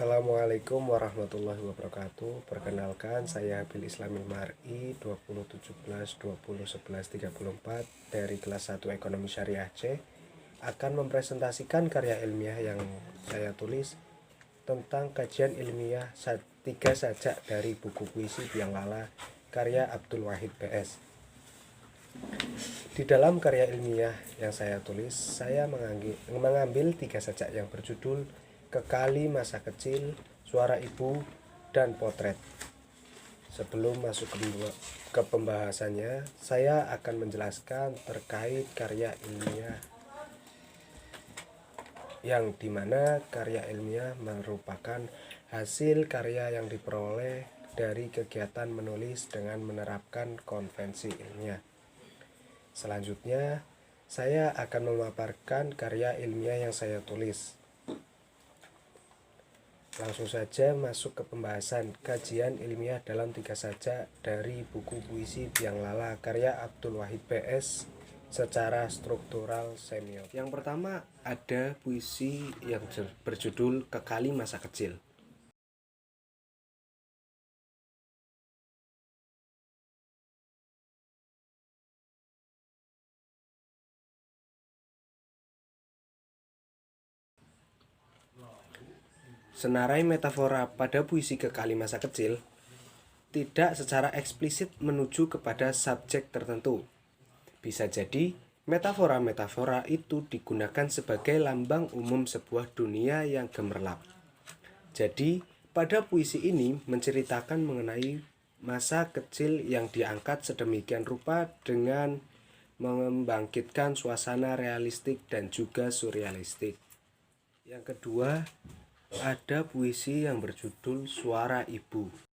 Assalamualaikum warahmatullahi wabarakatuh. Perkenalkan, saya Habil Islamil Mar'i 2017-2011-34 dari kelas 1 Ekonomi Syariah C akan mempresentasikan karya ilmiah yang saya tulis tentang kajian ilmiah 3 sajak dari buku puisi Biang Lala karya Abdul Wahid PS. Di dalam karya ilmiah yang saya tulis, saya mengambil 3 sajak yang berjudul Kekali Masa Kecil, Suara Ibu, dan Potret. Sebelum masuk ke pembahasannya, saya akan menjelaskan terkait karya ilmiah, yang dimana karya ilmiah merupakan hasil karya yang diperoleh dari kegiatan menulis dengan menerapkan konvensi ilmiah. Selanjutnya, saya akan memaparkan karya ilmiah yang saya tulis. Langsung saja masuk ke pembahasan kajian ilmiah dalam 3 sajak dari buku puisi Biang Lala karya Abdul Wahid PS secara struktural semiotik. Yang pertama ada puisi yang berjudul Kekali Masa Kecil. Senarai metafora pada puisi Kekali Masa Kecil tidak secara eksplisit menuju kepada subjek tertentu. Bisa jadi metafora-metafora itu digunakan sebagai lambang umum sebuah dunia yang gemerlap. Jadi pada puisi ini menceritakan mengenai masa kecil yang diangkat sedemikian rupa dengan membangkitkan suasana realistik dan juga surrealistik. Yang kedua, ada puisi yang berjudul Suara Ibu.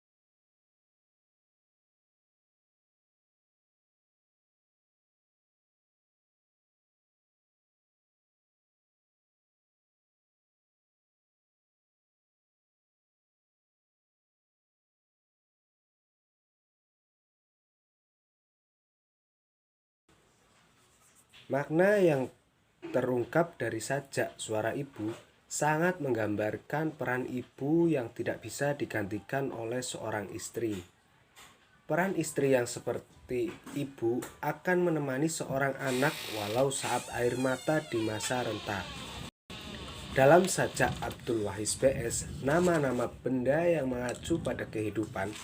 Makna yang terungkap dari sajak Suara Ibu sangat menggambarkan peran ibu yang tidak bisa digantikan oleh seorang istri. Peran istri yang seperti ibu akan menemani seorang anak walau saat air mata di masa renta. Dalam sajak Abdul Wahid PS, nama-nama benda yang mengacu pada kehidupan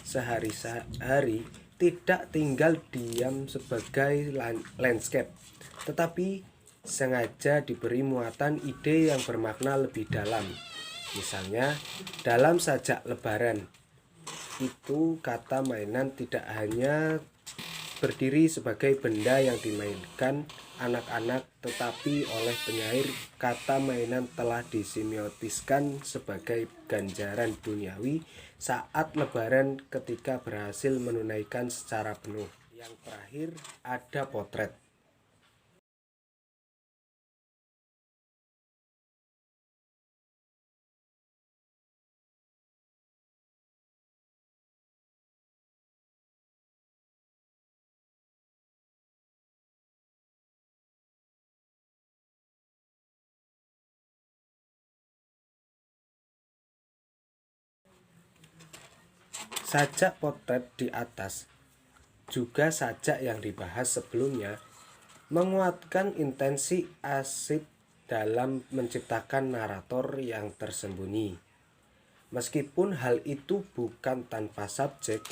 sehari-hari tidak tinggal diam sebagai landscape, tetapi sengaja diberi muatan ide yang bermakna lebih dalam. Misalnya, dalam sajak Lebaran, itu kata mainan tidak hanya berdiri sebagai benda yang dimainkan anak-anak, tetapi oleh penyair kata mainan telah disemiotiskan sebagai ganjaran duniawi saat Lebaran ketika berhasil menunaikan secara penuh. Yang terakhir ada potret. Sajak potret di atas, juga sajak yang dibahas sebelumnya, menguatkan intensi Asid dalam menciptakan narator yang tersembunyi. Meskipun hal itu bukan tanpa subjek,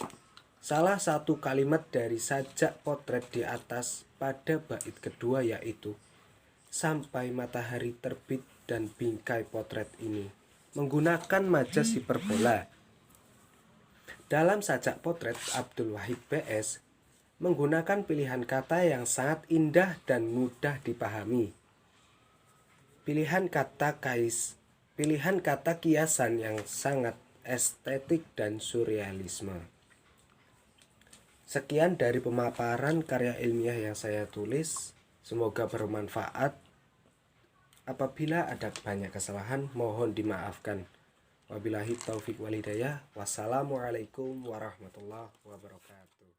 salah satu kalimat dari sajak potret di atas pada bait kedua yaitu sampai matahari terbit dan bingkai potret ini menggunakan majas hiperbola. Dalam sajak potret Abdul Wahid PS menggunakan pilihan kata yang sangat indah dan mudah dipahami. Pilihan kata kiasan yang sangat estetik dan surrealisme. Sekian dari pemaparan karya ilmiah yang saya tulis. Semoga bermanfaat. Apabila ada banyak kesalahan, mohon dimaafkan. Wabillahi taufiq wal hidayah. Wassalamualaikum warahmatullahi wabarakatuh.